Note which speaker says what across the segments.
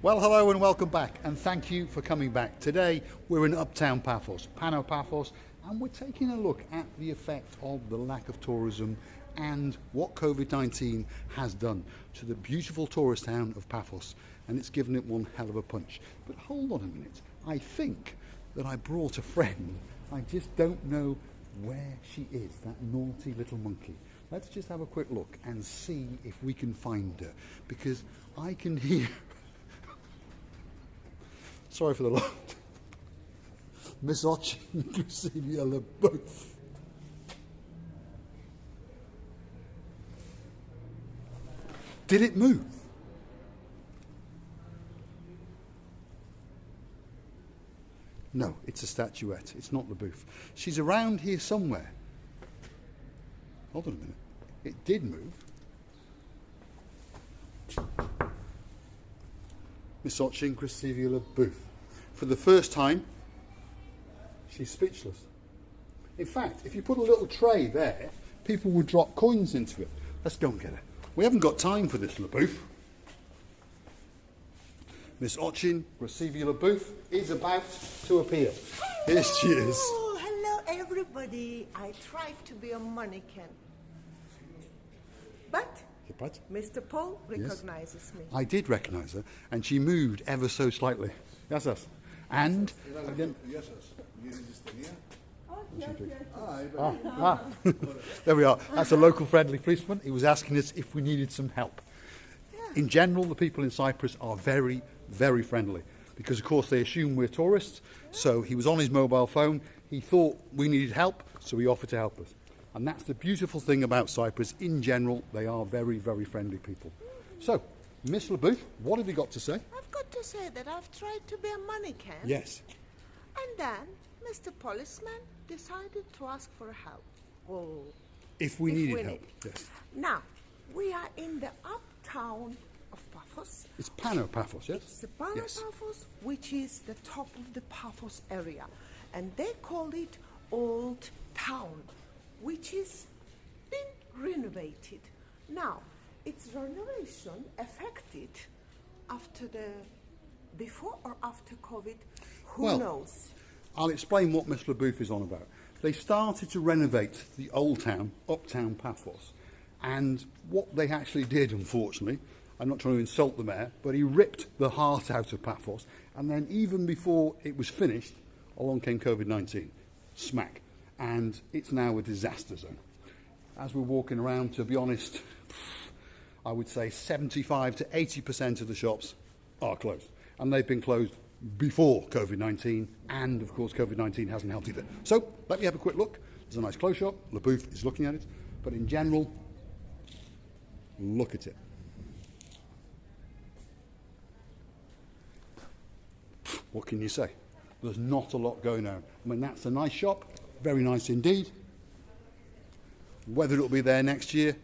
Speaker 1: Well, hello and welcome back, and thank you for coming back. Today we're in uptown Paphos, Pano Paphos, and we're taking a look at the effect of the lack of tourism and what COVID-19 has done to the beautiful tourist town of Paphos, and it's given it one hell of a punch. But hold on a minute, I think that I brought a friend. I just don't know where she is, that naughty little monkey. Let's just have a quick look and see if we can find her, because I can hear sorry for the laugh. Miss Ochin Crescentia both. Did it move? No, it's a statuette. It's not the booth. She's around here somewhere. Hold on a minute. It did move. Miss Ochin Crescentia booth. For the first time, she's speechless. In fact, if you put a little tray there, people would drop coins into it. Let's go and get her. We haven't got time for this LaBouffe. Miss Ochin Crescentia LaBouffe is about to appear. Here she is.
Speaker 2: Oh, hello everybody. I tried to be a mannequin. But Mr. Paul recognizes me.
Speaker 1: I did recognise her, and she moved ever so slightly. Yes, yes. And again, there we are. That's a local friendly policeman. He was asking us if we needed some help.
Speaker 2: Yeah.
Speaker 1: In general, the people in Cyprus are very, very friendly because, of course, they assume we're tourists. So he was on his mobile phone. He thought we needed help, so he offered to help us. And that's the beautiful thing about Cyprus. In general, they are very, very friendly people. So, Miss LaBouffe, what have you got to say?
Speaker 2: I've got to say that I've tried to be a mannequin.
Speaker 1: Yes.
Speaker 2: And then Mr. Policeman decided to ask for help. Oh,
Speaker 1: If we needed help, yes.
Speaker 2: Now, we are in the uptown of Paphos.
Speaker 1: It's Pano Paphos, yes?
Speaker 2: It's the Pano Paphos, which is the top of the Paphos area. And they call it Old Town, which is been renovated. Now, its renovation affected after before or after COVID, who knows?
Speaker 1: I'll explain what Miss LaBouffe is on about. They started to renovate the old town, uptown Paphos, and what they actually did, unfortunately, I'm not trying to insult the mayor, but he ripped the heart out of Paphos, and then even before it was finished, along came COVID-19, smack, and it's now a disaster zone. As we're walking around, to be honest, I would say 75 to 80% of the shops are closed, and they've been closed before COVID-19, and of course COVID-19 hasn't helped either. So let me have a quick look. There's a nice close shop. LaBouffe is looking at it, but in general, look at it. What can you say? There's not a lot going on. I mean, that's a nice shop, very nice indeed. Whether it'll be there next year,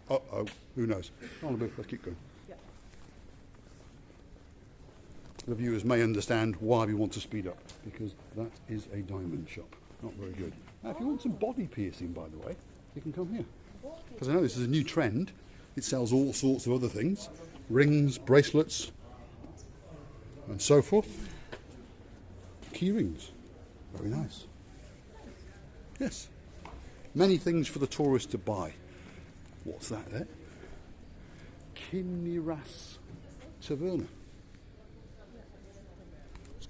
Speaker 1: who knows? Come on, LaBouffe, let's keep going. The viewers may understand why we want to speed up, because that is a diamond shop. Not very good. Now, if you want some body piercing, by the way, you can come here. Because I know this is a new trend. It sells all sorts of other things. Rings, bracelets, and so forth. Key rings. Very nice. Yes. Many things for the tourist to buy. What's that there? Kiniras Taverna.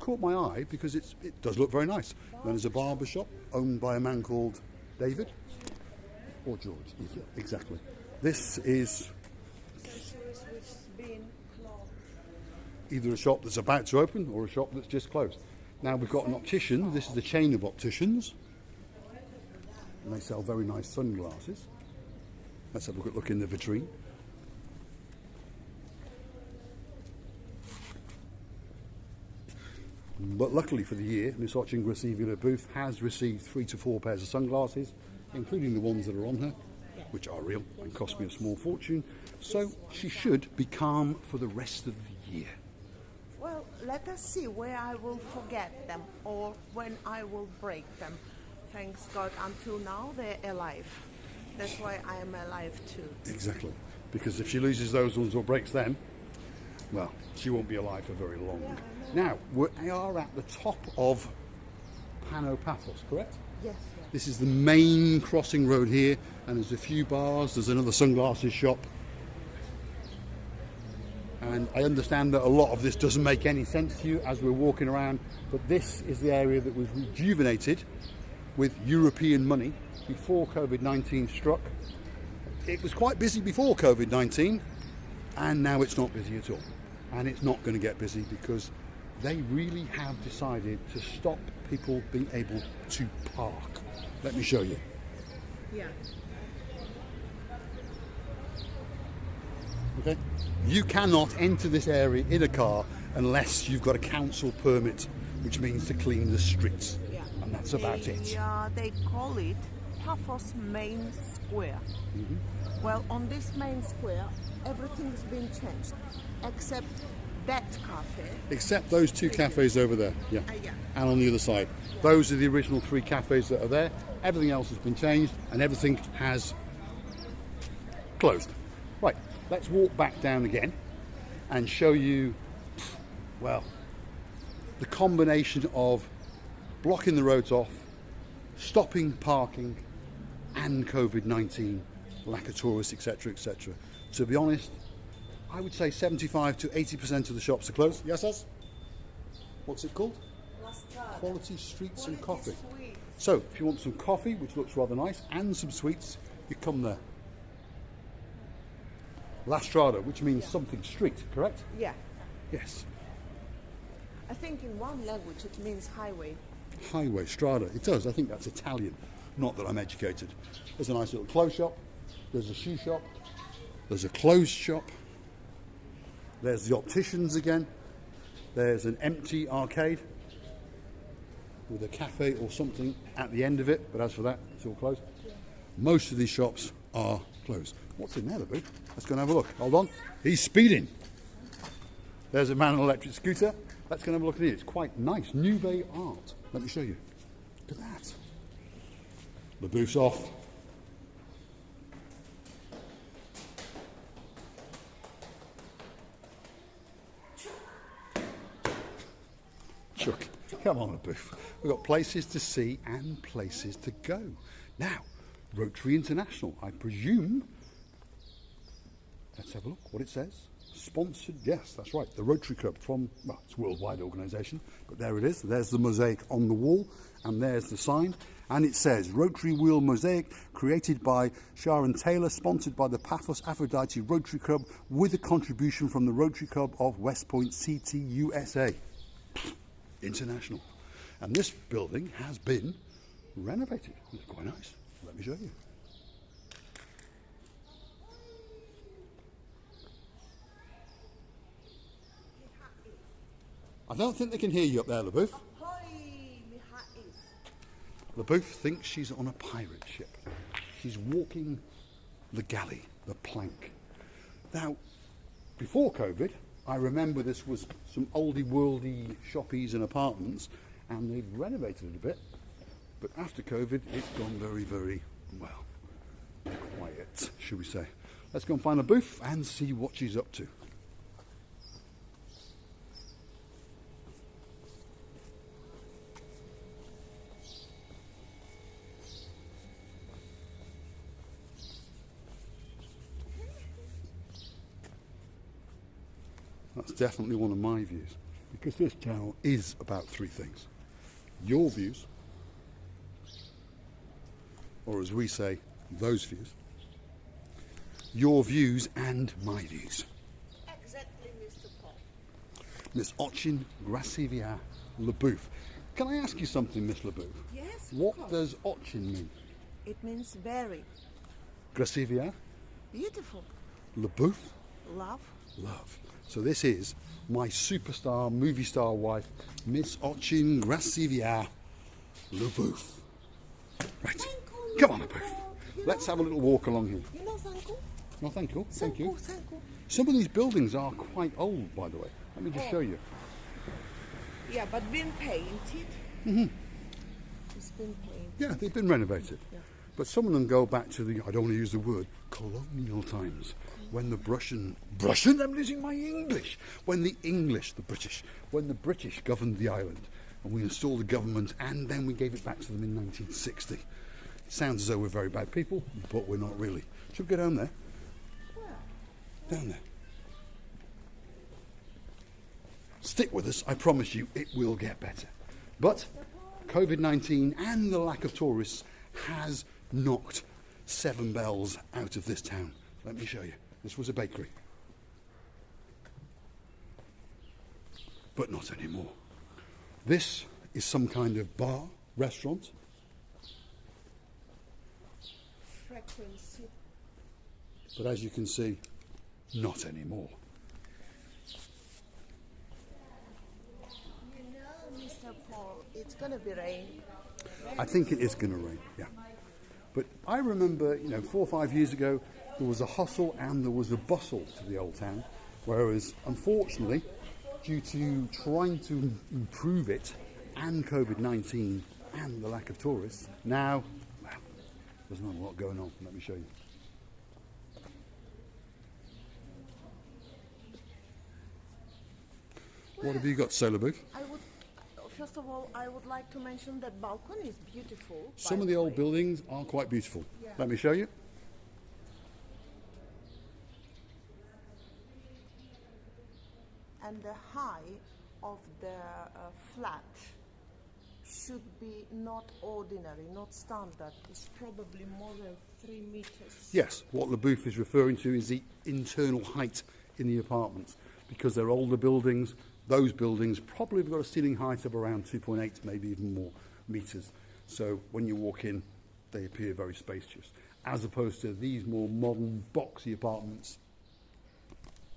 Speaker 1: Caught my eye because it does look very nice. Then there's a barber shop owned by a man called David or George. Exactly. This is either a shop that's about to open or a shop that's just closed. Now we've got an optician. This is a chain of opticians, and they sell very nice sunglasses. Let's have a quick look in the vitrine. But luckily for the year, Miss Ochin Crescentia LaBouffe has received 3 to 4 pairs of sunglasses, including the ones that are on her, which are real and cost me a small fortune. So she should be calm for the rest of the year.
Speaker 2: Well, let us see where I will forget them or when I will break them. Thanks God, until now they're alive. That's why I am alive too.
Speaker 1: Exactly. Because if she loses those ones or breaks them, Well, she won't be alive for very long. Now, we are at the top of Pano Paphos, correct?
Speaker 2: Yes,
Speaker 1: This is the main crossing road here, and there's a few bars, there's another sunglasses shop. And I understand that a lot of this doesn't make any sense to you as we're walking around, but this is the area that was rejuvenated with European money before COVID-19 struck. It was quite busy before COVID-19, and now it's not busy at all. And it's not going to get busy because they really have decided to stop people being able to park. Let me show you.
Speaker 2: Yeah.
Speaker 1: Okay? You cannot enter this area in a car unless you've got a council permit, which means to clean the streets.
Speaker 2: Yeah.
Speaker 1: And that's about it.
Speaker 2: They call it Paphos Main Square. Well, on this main square, everything's been changed except that cafe.
Speaker 1: Except those two cafes over there. Yeah.
Speaker 2: Yeah.
Speaker 1: And on the other side. Those are the original three cafes that are there. Everything else has been changed and everything has closed. Right, let's walk back down again and show you, well, the combination of blocking the roads off, stopping parking, and COVID-19, lack of tourists, etc., etc. To be honest, I would say 75 to 80% of the shops are closed. Yes, us? What's it called? Quality Streets and Coffee. So, if you want some coffee, which looks rather nice, and some sweets, you come there. La Strada, which means something street, correct?
Speaker 2: Yeah.
Speaker 1: Yes.
Speaker 2: I think in one language it means highway.
Speaker 1: Highway, Strada. It does. I think that's Italian. Not that I'm educated. There's a nice little clothes shop. There's a shoe shop. There's a clothes shop. There's the opticians again. There's an empty arcade with a cafe or something at the end of it. But as for that, it's all closed. Most of these shops are closed. What's in there, Boo? Let's go and have a look. Hold on. He's speeding. There's a man on an electric scooter. Let's go and have a look at it. It's quite nice. Nouveau art. Let me show you. Look at that. The boof's off. Chuck, come on, Boof. We've got places to see and places to go. Now, Rotary International, I presume. Let's have a look what it says. Sponsored, yes, that's right, the Rotary Club from, well, it's a worldwide organisation, but there it is. There's the mosaic on the wall, and there's the sign. And it says, Rotary Wheel Mosaic, created by Sharon Taylor, sponsored by the Paphos Aphrodite Rotary Club, with a contribution from the Rotary Club of West Point, CT, USA. International. And this building has been renovated. It's quite nice. Let me show you. I don't think they can hear you up there, LaBouffe. LaBouffe thinks she's on a pirate ship. She's walking the galley, the plank. Now, before COVID, I remember this was some oldie worldy shoppies and apartments, and they've renovated it a bit. But after COVID, it's gone very, very, well, quiet, should we say. Let's go and find LaBouffe and see what she's up to. That's definitely one of my views, because this channel is about three things. Your views, or as we say, those views. Your views and my views.
Speaker 2: Exactly, Mr. Paul.
Speaker 1: Miss Ochin Gracivia LaBouffe. Can I ask you something, Miss LaBouffe?
Speaker 2: Yes,
Speaker 1: What does Ochin mean?
Speaker 2: It means very.
Speaker 1: Gracivia?
Speaker 2: Beautiful.
Speaker 1: LaBouffe?
Speaker 2: Love.
Speaker 1: Love. So this is my superstar, movie star wife, Miss Ochin Gracivia LaBouffe. Right. Come on, LaBouffe. Let's have a little walk along here.
Speaker 2: You know Sanku?
Speaker 1: No, thank you. Thank you.
Speaker 2: Sanku.
Speaker 1: Some of these buildings are quite old, by the way. Let me just show you.
Speaker 2: Yeah, but been painted. It's been painted.
Speaker 1: Yeah, they've been renovated.
Speaker 2: Yeah.
Speaker 1: But some of them go back to the, I don't want to use the word, colonial times. when the Russian, I'm losing my English. When the British, when the British governed the island, and we installed a government, and then we gave it back to them in 1960. It sounds as though we're very bad people, but we're not really. Should we go down there? Down there. Stick with us, I promise you, it will get better. But COVID-19 and the lack of tourists has knocked 7 bells out of this town. Let me show you. This was a bakery. But not anymore. This is some kind of bar, restaurant.
Speaker 2: Frequency.
Speaker 1: But as you can see, not anymore.
Speaker 2: You know, Mr. Paul, it's going to be rain.
Speaker 1: I think it is going to rain, yeah. But I remember, 4 or 5 years ago, there was a hustle and there was a bustle to the old town, whereas, unfortunately, due to trying to improve it and COVID-19 and the lack of tourists, now, well, there's not a lot going on. Let me show you. What have you got, Solar Booth?
Speaker 2: First of all, I would like to mention that balcony is beautiful.
Speaker 1: Some of the old buildings are quite beautiful.
Speaker 2: Yeah.
Speaker 1: Let me show you.
Speaker 2: And the height of the flat should be not ordinary, not standard. It's probably more than 3 meters.
Speaker 1: Yes, what LaBouffe is referring to is the internal height in the apartments. Because they're older buildings, those buildings probably have got a ceiling height of around 2.8, maybe even more meters. So when you walk in, they appear very spacious. As opposed to these more modern, boxy apartments,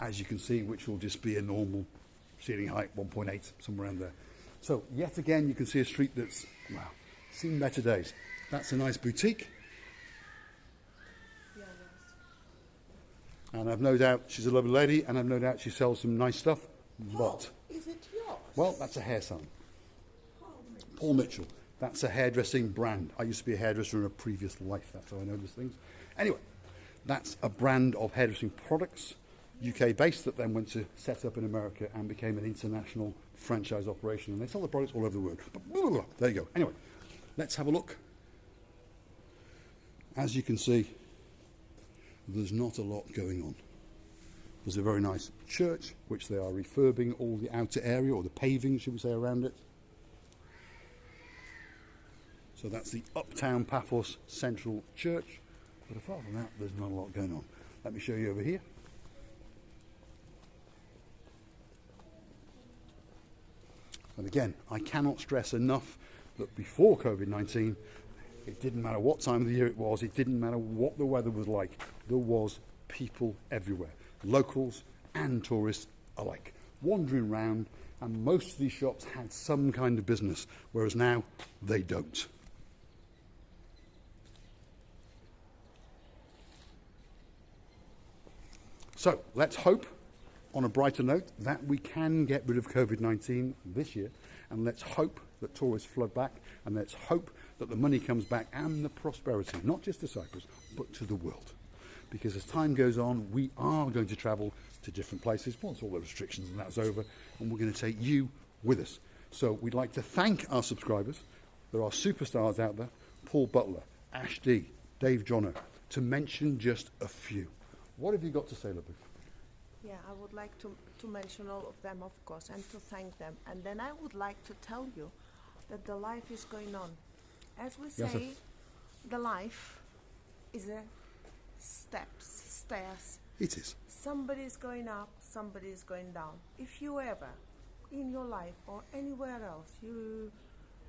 Speaker 1: as you can see, which will just be a normal ceiling height, 1.8, somewhere around there. So yet again, you can see a street that's, wow, seen better days. That's a nice boutique.
Speaker 2: Yeah,
Speaker 1: And I've no doubt she's a lovely lady, and I've no doubt she sells some nice stuff. But,
Speaker 2: is it yours?
Speaker 1: well, that's a hair salon. Paul Mitchell. That's a hairdressing brand. I used to be a hairdresser in a previous life. That's how I know these things. Anyway, that's a brand of hairdressing products, UK based, that then went to set up in America and became an international franchise operation. And they sell the products all over the world. But, there you go. Anyway, let's have a look. As you can see, there's not a lot going on. There's a very nice church, which they are refurbing all the outer area, or the paving, should we say, around it. So that's the Uptown Paphos Central Church. But apart from that, there's not a lot going on. Let me show you over here. And again, I cannot stress enough that before COVID-19, it didn't matter what time of the year it was, it didn't matter what the weather was like, there was people everywhere, locals and tourists alike, wandering around, and most of these shops had some kind of business, whereas now they don't. So let's hope, on a brighter note, that we can get rid of COVID-19 this year, and let's hope that tourists flood back, and let's hope that the money comes back and the prosperity, not just to Cyprus, but to the world. Because as time goes on, we are going to travel to different places once all the restrictions and that's over, and we're going to take you with us. So we'd like to thank our subscribers. There are superstars out there: Paul Butler, Ash D, Dave Jono, to mention just a few. What have you got to say, LaBouffe?
Speaker 2: Yeah, I would like to mention all of them, of course, and to thank them. And then I would like to tell you that the life is going on. As we say,
Speaker 1: Yes,
Speaker 2: the life is a stairs.
Speaker 1: It is.
Speaker 2: Somebody is going up, somebody is going down. If you ever, in your life or anywhere else, you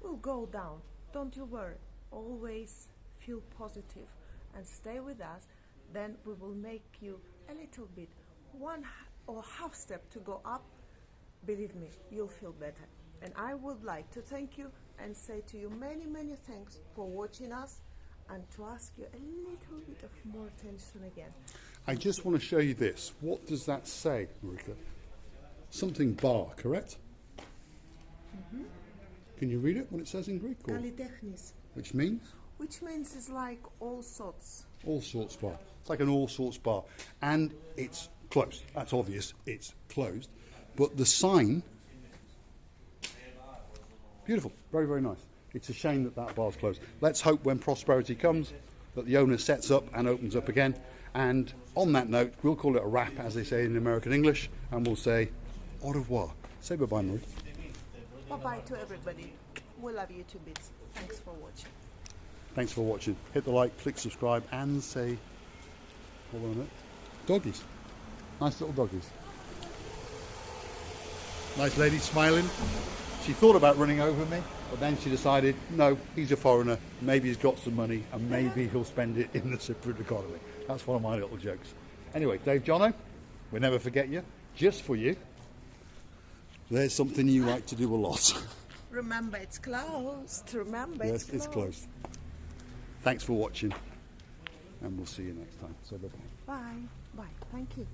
Speaker 2: will go down, don't you worry. Always feel positive and stay with us. Then we will make you a little bit, one or half step to go up. Believe me, you'll feel better. And I would like to thank you and say to you many, many thanks for watching us, and to ask you a little bit of more attention again.
Speaker 1: I just want to show you this. What does that say, Marika? Something bar, correct? Mm-hmm. Can you read it, what it says in Greek? Or?
Speaker 2: Kalitechnis.
Speaker 1: Which means?
Speaker 2: which means it's like all sorts.
Speaker 1: All sorts bar. It's like an all sorts bar. And it's closed. That's obvious. It's closed. But the sign, beautiful. Very, very nice. It's a shame that that bar's closed. Let's hope when prosperity comes that the owner sets up and opens up again. And on that note, we'll call it a wrap, as they say in American English, and we'll say au revoir. Say bye-bye, Marie.
Speaker 2: Bye-bye to everybody. We love you to bits. Thanks for watching.
Speaker 1: Thanks for watching. Hit the like, click subscribe, and say, hold on a minute, doggies. Nice little doggies. Nice lady smiling. She thought about running over me, but then she decided, no, he's a foreigner, maybe he's got some money, and maybe he'll spend it in the Cypriot economy. That's one of my little jokes. Anyway, Dave Jono, we'll never forget you, just for you. There's something you like to do a lot.
Speaker 2: Remember, it's closed. Remember,
Speaker 1: Yes, it's closed. Thanks for watching, and we'll see you next time. So bye-bye.
Speaker 2: Bye. Bye. Thank you.